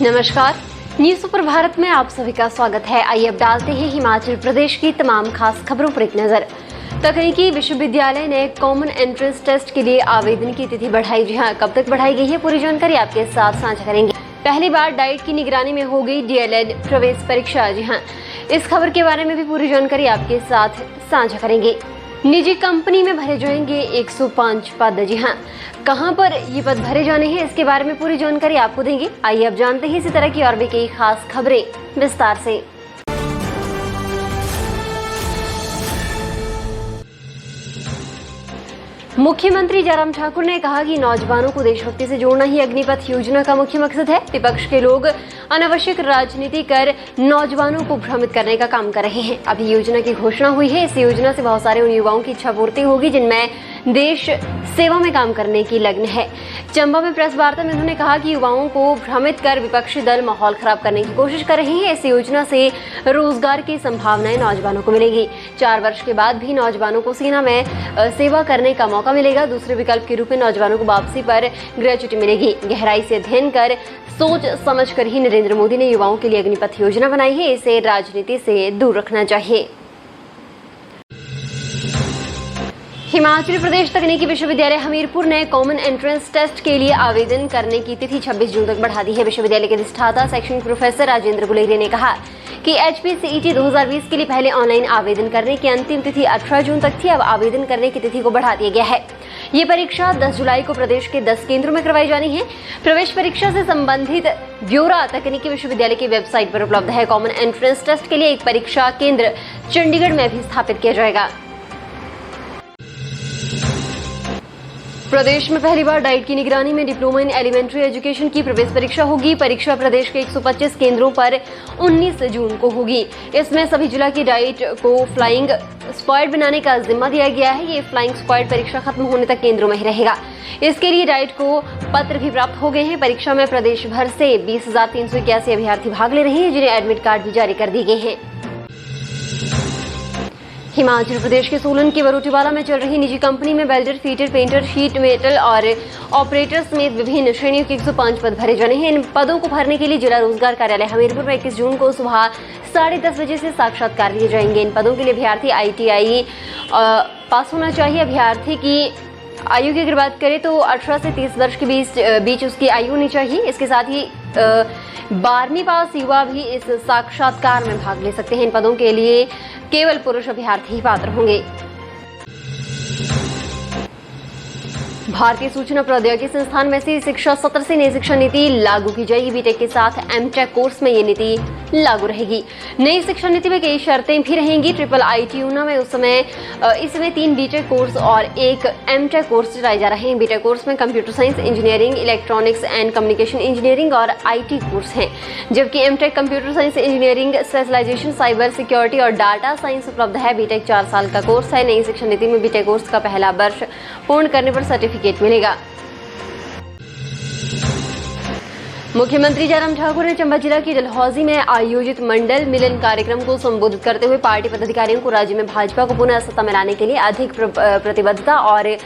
नमस्कार, news super Bharat में आप सभी का स्वागत है। आइए अब डालते हैं हिमाचल प्रदेश की तमाम खास खबरों पर एक नजर। तकनीकी विश्वविद्यालय ने कॉमन एंट्रेंस टेस्ट के लिए आवेदन की तिथि बढ़ाई। जी हां, कब तक बढ़ाई गई है, पूरी जानकारी आपके साथ साझा करेंगे। पहली बार डाइट की निगरानी में होगी डीएलएड प्रवेश परीक्षा। जी हां, इस खबर के बारे में भी पूरी जानकारी आपके साथ साझा करेंगे। निजी कंपनी में भरे जाएंगे 105 पद। जी हां, कहां पर ये पद भरे जाने हैं, इसके बारे में पूरी जानकारी आपको देंगे। आइए अब जानते हैं इसी तरह की और भी कई खास खबरें विस्तार से। मुख्यमंत्री जयराम ठाकुर ने कहा कि नौजवानों को देशभक्ति से जोड़ना ही अग्निपथ योजना का मुख्य मकसद है। विपक्ष के लोग अनावश्यक राजनीति कर नौजवानों को भ्रमित करने का काम कर रहे हैं। अभी योजना की घोषणा हुई है। इस योजना से बहुत सारे उन युवाओं की इच्छा पूर्ति होगी जिनमें देश सेवा में काम करने की लगन है। चंबा में प्रेस वार्ता में उन्होंने कहा कि युवाओं को भ्रमित कर विपक्षी दल माहौल खराब करने की कोशिश कर रहे हैं। इस योजना से रोजगार की संभावनाएं नौजवानों को मिलेगी। 4 वर्ष के बाद भी नौजवानों को सेना में सेवा करने का मौका मिलेगा। दूसरे विकल्प के रूप में नौजवानों को वापसी पर ग्रेच्युटी मिलेगी। गहराई से अध्ययन कर सोच समझ कर ही नरेंद्र मोदी ने युवाओं के लिए अग्निपथ योजना बनाई है। इसे राजनीति से दूर रखना चाहिए। हिमाचल प्रदेश तकनीकी विश्वविद्यालय हमीरपुर ने कॉमन एंट्रेंस टेस्ट के लिए आवेदन करने की तिथि 26 जून तक बढ़ा दी है। विश्वविद्यालय के अधिष्ठाता शैक्षणिक प्रोफेसर राजेंद्र गुलेरिया ने कहा कि HPCET 2020 के लिए पहले ऑनलाइन आवेदन करने की अंतिम तिथि 18 जून तक थी। अब आवेदन करने की तिथि को बढ़ा दिया गया है। ये परीक्षा 10 जुलाई को प्रदेश के 10 केंद्रों में करवाई जानी है। प्रवेश परीक्षा से संबंधित ब्यौरा तकनीकी विश्वविद्यालय की वेबसाइट पर उपलब्ध है। कॉमन एंट्रेंस टेस्ट के लिए एक परीक्षा केंद्र चंडीगढ़ में भी स्थापित किया जाएगा। प्रदेश में पहली बार डाइट की निगरानी में डिप्लोमा इन एलिमेंट्री एजुकेशन की प्रवेश परीक्षा होगी। परीक्षा प्रदेश के 125 केंद्रों पर 19 जून को होगी। इसमें सभी जिला की डाइट को फ्लाइंग स्क्वाड बनाने का जिम्मा दिया गया है। ये फ्लाइंग स्क्वाड परीक्षा खत्म होने तक केंद्रों में ही रहेगा। इसके लिए डाइट को पत्र भी प्राप्त हो गए हैं। परीक्षा में प्रदेश भर से 20,381 अभ्यर्थी भाग ले रहे हैं, जिन्हें एडमिट कार्ड भी जारी कर दिए गए हैं। हिमाचल प्रदेश के सोलन के बरोटीवाला में चल रही निजी कंपनी में welder, fitter, painter, sheet metal और ऑपरेटर समेत विभिन्न श्रेणियों के 105 पद भरे जाने हैं। इन पदों को भरने के लिए जिला रोजगार कार्यालय हमीरपुर में 21 जून को सुबह 10:30 बजे से साक्षात्कार लिए जाएंगे। इन पदों के लिए अभ्यर्थी ITI पास होना चाहिए। अभ्यर्थी की आयु की अगर बात करें तो 18 से 30 वर्ष के बीच उसकी आयु होनी चाहिए। इसके साथ ही 12वीं पास युवा भी इस साक्षात्कार में भाग ले सकते हैं। इन पदों के लिए केवल पुरुष अभ्यर्थी ही पात्र होंगे। भारतीय सूचना प्रौद्योगिकी संस्थान में से शिक्षा सत्र से नई शिक्षा नीति लागू की जाएगी। बीटेक के साथ MTech कोर्स में ये नीति लागू रहेगी। नई शिक्षा नीति में कई शर्तें भी रहेंगी। IIT ऊना में इस समय 3 बीटेक कोर्स और 1 MTech कोर्स चलाए जा रहे हैं। बीटेक कोर्स में computer science engineering, electronics and communication engineering और IT कोर्स हैं, जबकि MTech computer science engineering specialization cyber security और डाटा साइंस उपलब्ध है। बीटेक 4 साल का कोर्स है। नई शिक्षा नीति में बीटेक कोर्स का पहला वर्ष पूर्ण करने पर सर्टिफिकेट मिलेगा। मुख्यमंत्री जयराम ठाकुर ने चंबा जिला की डलहौजी में आयोजित मंडल मिलन कार्यक्रम को संबोधित करते हुए पार्टी पदाधिकारियों को राज्य में भाजपा को पुनः सत्ता में लाने के लिए अधिक प्रतिबद्धता और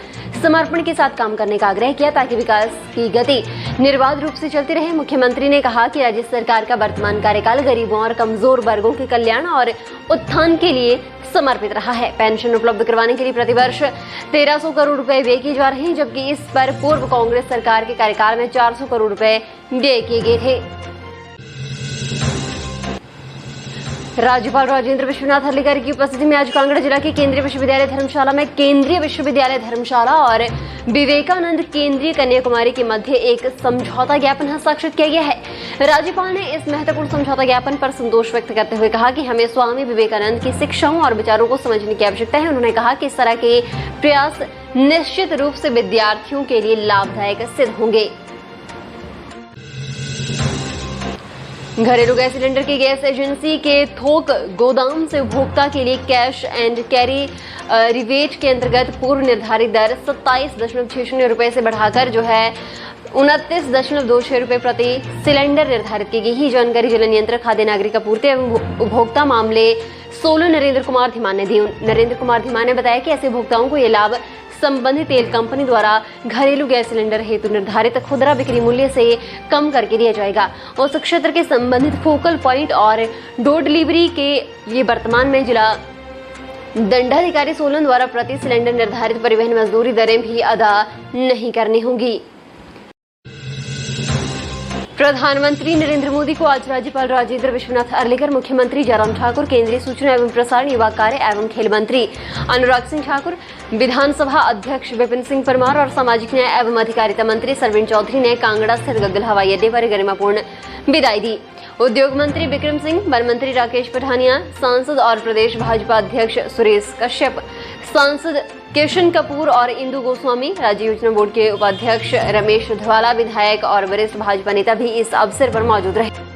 समर्पण के साथ काम करने का आग्रह किया, ताकि विकास की गति निर्बाध रूप से चलती रहे। मुख्यमंत्री ने कहा कि राज्य सरकार का वर्तमान कार्यकाल गरीबों और कमजोर वर्गों के कल्याण और उत्थान के लिए समर्पित रहा है। पेंशन उपलब्ध करवाने के लिए प्रतिवर्ष 1300 करोड़ रुपए व्यय किए जा रहे हैं, जबकि इस पर पूर्व कांग्रेस सरकार के कार्यकाल में 400 करोड़ रुपए व्यय किए गए थे। राज्यपाल राजेंद्र विश्वनाथ अर्लेकर की उपस्थिति में आज कांगड़ा जिला के केंद्रीय विश्वविद्यालय धर्मशाला में केंद्रीय विश्वविद्यालय धर्मशाला और विवेकानंद केंद्रीय कन्याकुमारी के मध्य एक समझौता ज्ञापन हस्ताक्षरित किया गया है। राज्यपाल ने इस महत्वपूर्ण समझौता ज्ञापन पर संतोष व्यक्त करते हुए कहा कि हमें स्वामी विवेकानंद की शिक्षाओं और विचारों को समझने की आवश्यकता है। उन्होंने कहा कि इस तरह के प्रयास निश्चित रूप से विद्यार्थियों के लिए लाभदायक सिद्ध होंगे। घरेलू गैस सिलेंडर की गैस एजेंसी के थोक गोदाम से उपभोक्ता के लिए कैश एंड कैरी रिबेट के अंतर्गत पूर्व निर्धारित दर 27.60 रुपए से बढ़ाकर जो है 29.26 रुपए प्रति सिलेंडर निर्धारित की गई है। जानकारी जल नियंत्रक, खाद्य नागरिक आपूर्ति एवं उपभोक्ता मामले सोलन नरेंद्र कुमार धीमान ने दी। नरेंद्र कुमार धीमान ने बताया कि ऐसे उपभोक्ताओं को ये लाभ संबंधित तेल कंपनी द्वारा घरेलू गैस सिलेंडर हेतु निर्धारित खुदरा बिक्री मूल्य से कम करके दिया जाएगा। उस क्षेत्र के संबंधित फोकल पॉइंट और डोर डिलीवरी के लिए वर्तमान में जिला दंडाधिकारी सोलन द्वारा प्रति सिलेंडर निर्धारित परिवहन मजदूरी दरें भी अदा नहीं करनी होंगी। प्रधानमंत्री नरेंद्र मोदी को आज राज्यपाल राजेंद्र विश्वनाथ अर्लेकर, मुख्यमंत्री जयराम ठाकुर, केंद्रीय सूचना एवं प्रसारण, युवा कार्य एवं खेल मंत्री अनुराग सिंह ठाकुर, विधानसभा अध्यक्ष विपिन सिंह परमार और सामाजिक न्याय एवं अधिकारिता मंत्री सरवीण चौधरी ने कांगड़ा स्थित गग्गल हवाई अड्डे पर गरिमापूर्ण विदाई दी। उद्योग मंत्री बिक्रम सिंह, वन मंत्री राकेश पठानिया, सांसद और प्रदेश भाजपा अध्यक्ष सुरेश कश्यप, सांसद किशन कपूर और इंदु गोस्वामी, राज्य योजना बोर्ड के उपाध्यक्ष रमेश धवाला, विधायक और वरिष्ठ भाजपा नेता भी इस अवसर पर मौजूद रहे।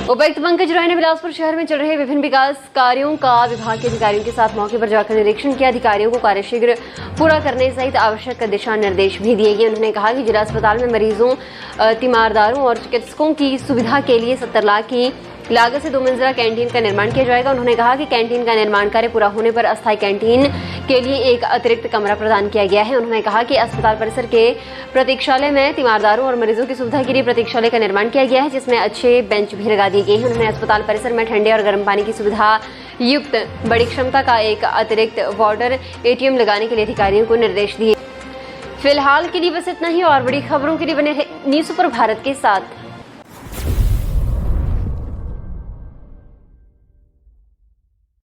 उपायुक्त पंकज राय ने बिलासपुर शहर में चल रहे विभिन्न विकास कार्यों का विभाग के अधिकारियों के साथ मौके पर जाकर निरीक्षण किया। अधिकारियों को कार्य शीघ्र पूरा करने सहित आवश्यक दिशा निर्देश भी दिए गए। उन्होंने कहा कि जिला अस्पताल में मरीजों, तीमारदारों और चिकित्सकों की सुविधा के लिए 70 लाख की लागत से 2 मंजिला कैंटीन का निर्माण किया जाएगा। उन्होंने कहा कि कैंटीन का निर्माण कार्य पूरा होने पर अस्थायी कैंटीन के लिए एक अतिरिक्त कमरा प्रदान किया गया है। उन्होंने कहा कि अस्पताल परिसर के प्रतीक्षालय में तीमारदारों और मरीजों की सुविधा के लिए प्रतीक्षालय का निर्माण किया गया है, जिसमें अच्छे बेंच भी लगा दिए गए हैं। उन्होंने अस्पताल परिसर में ठंडे और गर्म पानी की सुविधा युक्त बड़ी क्षमता का एक अतिरिक्त वाटर ATM लगाने के लिए अधिकारियों को निर्देश दिए। फिलहाल के लिए बस इतना ही और बड़ी खबरों के लिए बने रहे न्यूज़ सुपर भारत के साथ।